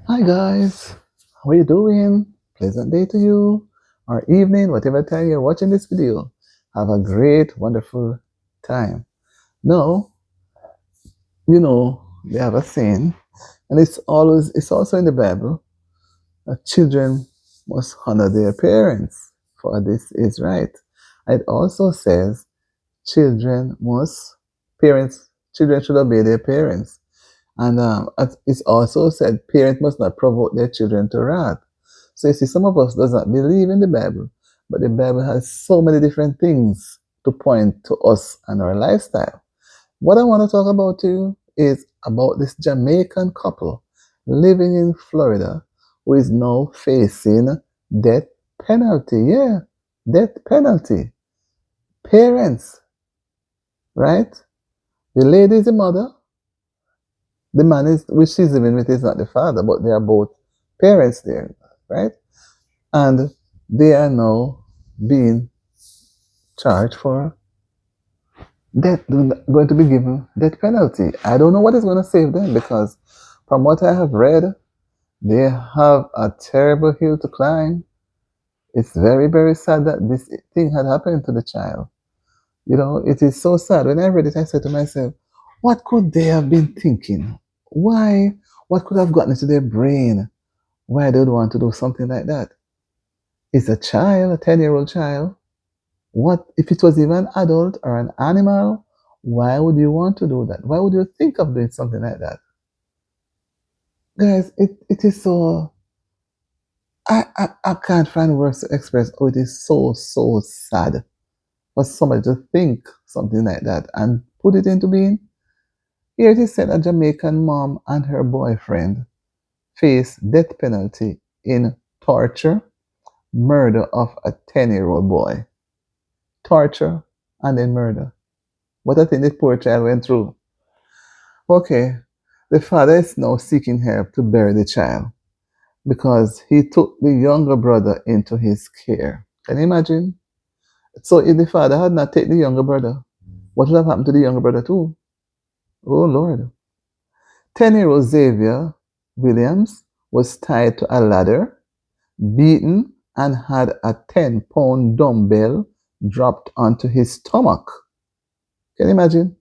Hi guys, how are you doing? Pleasant day to you, or evening, whatever time you're watching this video. Have a great, wonderful time. Now, they have a saying, and it's also in the Bible, that children must honor their parents, for this is right. It also says children must, parents, children should obey their parents. And it's also said parents must not provoke their children to wrath. So you see, some of us does not believe in the Bible, but the Bible has so many different things to point to us and our lifestyle. What I want to talk about to you is about this Jamaican couple living in Florida who is now facing death penalty. Yeah, death penalty. Parents, right? The lady is the mother. The man is which she's living with is not the father, but they are both parents there, right? And they are now being charged for death, going to be given death penalty. I don't know what is going to save them because, from what I have read, they have a terrible hill to climb. It's very, very sad that this thing had happened to the child. It is so sad. When I read it, I said to myself, what could they have been thinking? Why? What could have gotten into their brain? Why they would want to do something like that? It's a child, a 10-year-old child. What if it was even an adult or an animal? Why would you want to do that? Why would you think of doing something like that? Guys, it is so I can't find words to express. Oh, it is so so sad for somebody to think something like that and put it into being. Here it is said a Jamaican mom and her boyfriend face death penalty in torture, murder of a 10-year-old boy. Torture and then murder. What I think this poor child went through. Okay, the father is now seeking help to bury the child because he took the younger brother into his care. Can you imagine? So if the father had not taken the younger brother, what would have happened to the younger brother too? Oh Lord. 10-year-old Xavier Williams was tied to a ladder, beaten, and had a 10-pound dumbbell dropped onto his stomach. Can you imagine?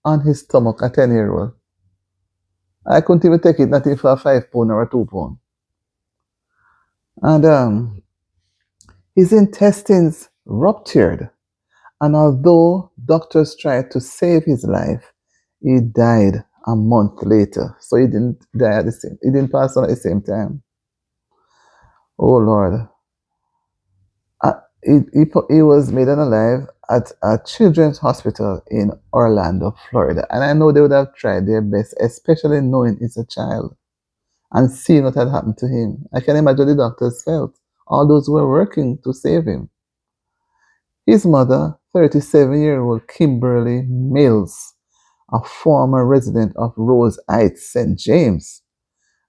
On his stomach, a 10-year-old. I couldn't even take it, not even for a 5 pound or a 2 pound. And his intestines ruptured. And although doctors tried to save his life, he died a month later. So he didn't die at the same. He didn't pass on at the same time. Oh Lord. He was made unalive at a children's hospital in Orlando, Florida. And I know they would have tried their best, especially knowing it's a child, and seeing what had happened to him. I can imagine the doctors felt, all those who were working to save him. His mother, 37-year-old Kimberly Mills, a former resident of Rose Heights, St. James,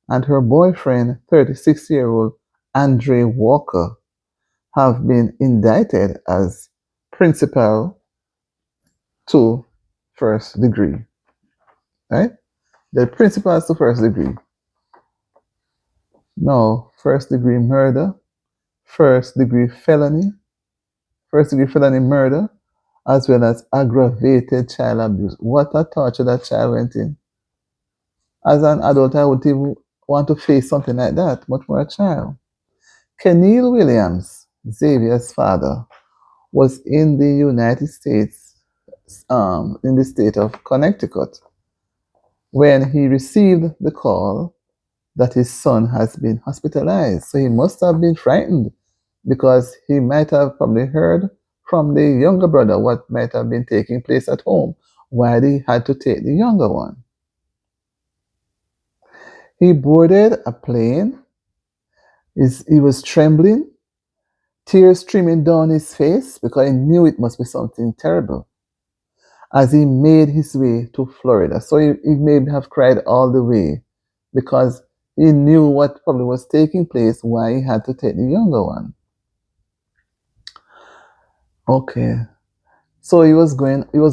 and her boyfriend, 36-year-old Andre Walker, have been indicted as principal to first degree. Right? The principals to first degree. No, first degree murder, first degree felony, first degree felony murder, as well as aggravated child abuse. What a torture that child went in. As an adult, I would even want to face something like that, much more a child. Keneal Williams, Xavier's father, was in the United States, in the state of Connecticut, when he received the call that his son has been hospitalized. So he must have been frightened because he might have probably heard from the younger brother what might have been taking place at home, why he had to take the younger one. He boarded a plane. He was trembling, tears streaming down his face because he knew it must be something terrible as he made his way to Florida. So he may have cried all the way because he knew what probably was taking place, why he had to take the younger one. Okay. So he was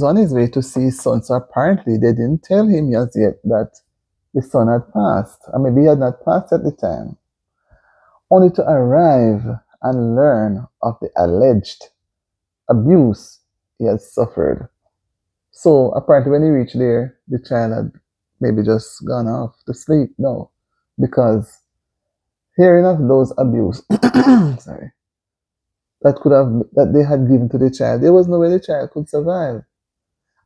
on his way to see his son. So apparently they didn't tell him as yet that the son had passed, or maybe he had not passed at the time, only to arrive and learn of the alleged abuse he had suffered. So apparently when he reached there, the child had maybe just gone off to sleep. No, because hearing of those abuse, sorry, that they had given to the child, there was no way the child could survive.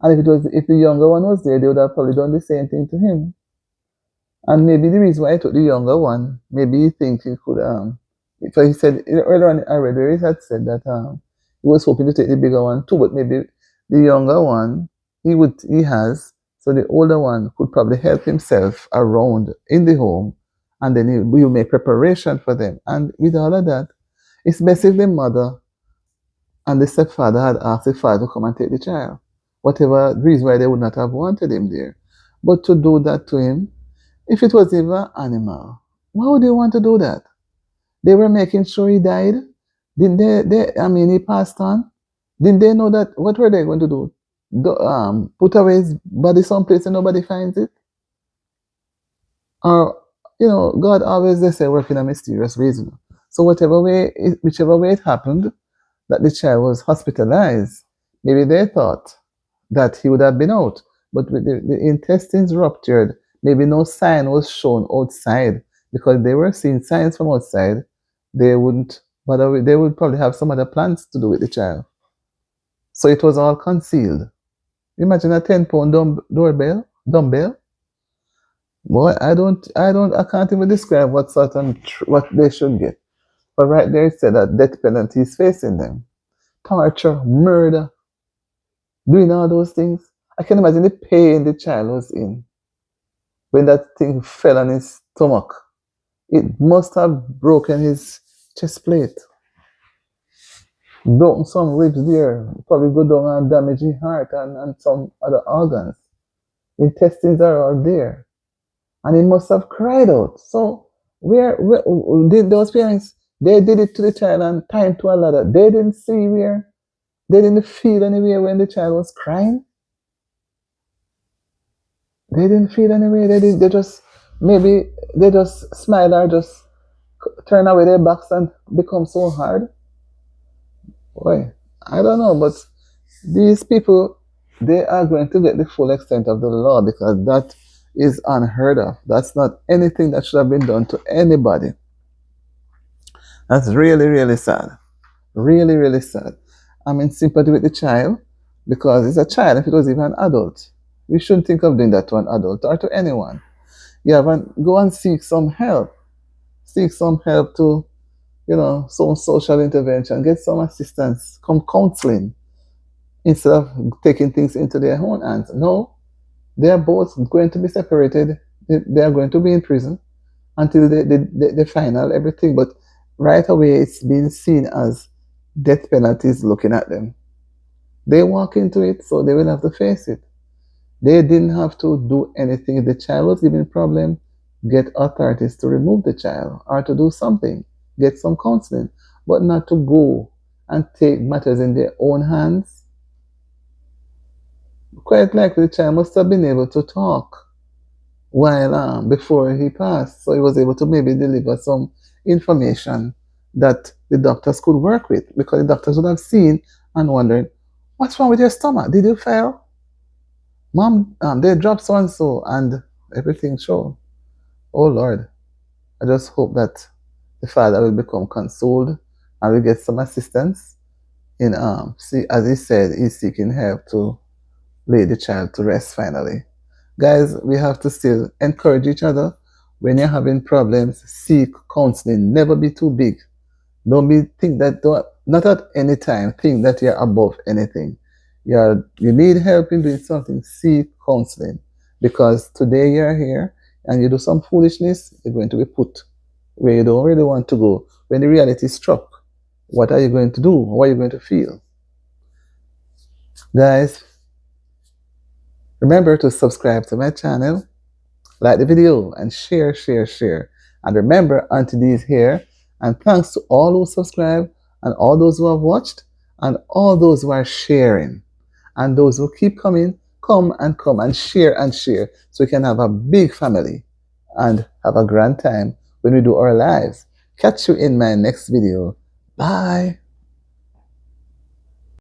And if the younger one was there, they would have probably done the same thing to him. And maybe the reason why I took the younger one, maybe he think he could so he said earlier on I read where he had said that he was hoping to take the bigger one too, but maybe the younger one he has, so the older one could probably help himself around in the home, and then he will make preparation for them. And with all of that, it's best if the mother and the stepfather had asked the father to come and take the child. Whatever reason why they would not have wanted him there. But to do that to him, if it was even an animal, why would they want to do that? They were making sure he died. Didn't I mean, he passed on. Didn't they know that? What were they going to do? Put away his body someplace and nobody finds it? Or, God always, they say, work in a mysterious ways. So whichever way it happened, that the child was hospitalized, maybe they thought that he would have been out. But with the intestines ruptured, maybe no sign was shown outside, because they were seeing signs from outside. They wouldn't bother they would probably have some other plans to do with the child. So it was all concealed. Imagine a 10-pound dumbbell. Boy, I can't even describe what they should get. But right there it said that death penalty is facing them. Torture, murder, doing all those things. I can imagine the pain the child was in when that thing fell on his stomach. It must have broken his chest plate, broken some ribs there, probably go down and damage his heart and some other organs. Intestines are all there. And he must have cried out. So where did those parents, they did it to the child and tied to a ladder. They didn't see where, they didn't feel anywhere when the child was crying. They didn't feel anywhere. Maybe they just smile or just turn away their backs and become so hard. Boy, I don't know, but these people, they are going to get the full extent of the law, because that is unheard of. That's not anything that should have been done to anybody. That's really, really sad. Really, really sad. I'm in sympathy with the child, because it's a child. If it was even an adult, we shouldn't think of doing that to an adult or to anyone. Yeah, but go and seek some help. Seek some help to, some social intervention. Get some assistance. Come counseling, instead of taking things into their own hands. No, they are both going to be separated. They are going to be in prison until they final everything. But right away, it's being seen as death penalties looking at them. They walk into it, so they will have to face it. They didn't have to do anything. If the child was giving problem, get authorities to remove the child or to do something, get some counseling, but not to go and take matters in their own hands. Quite likely the child must have been able to talk while before he passed, so he was able to maybe deliver some information that the doctors could work with, because the doctors would have seen and wondered, what's wrong with your stomach? Did you fail? Mom, they dropped so and so, and everything showed. Oh Lord, I just hope that the father will become consoled and will get some assistance in see, as he said, he's seeking help to lay the child to rest finally. Guys, we have to still encourage each other. When you're having problems, seek counseling. Never be too big. Not at any time think that you're above anything. You need help in doing something, seek counseling. Because today you're here and you do some foolishness, you're going to be put where you don't really want to go. When the reality struck, what are you going to do? What are you going to feel? Guys, remember to subscribe to my channel, like the video, and share. And remember, Auntie D is here. And thanks to all who subscribe, and all those who have watched, and all those who are sharing, and those who keep coming. come and share so we can have a big family and have a grand time when we do our lives. Catch you in my next video. Bye.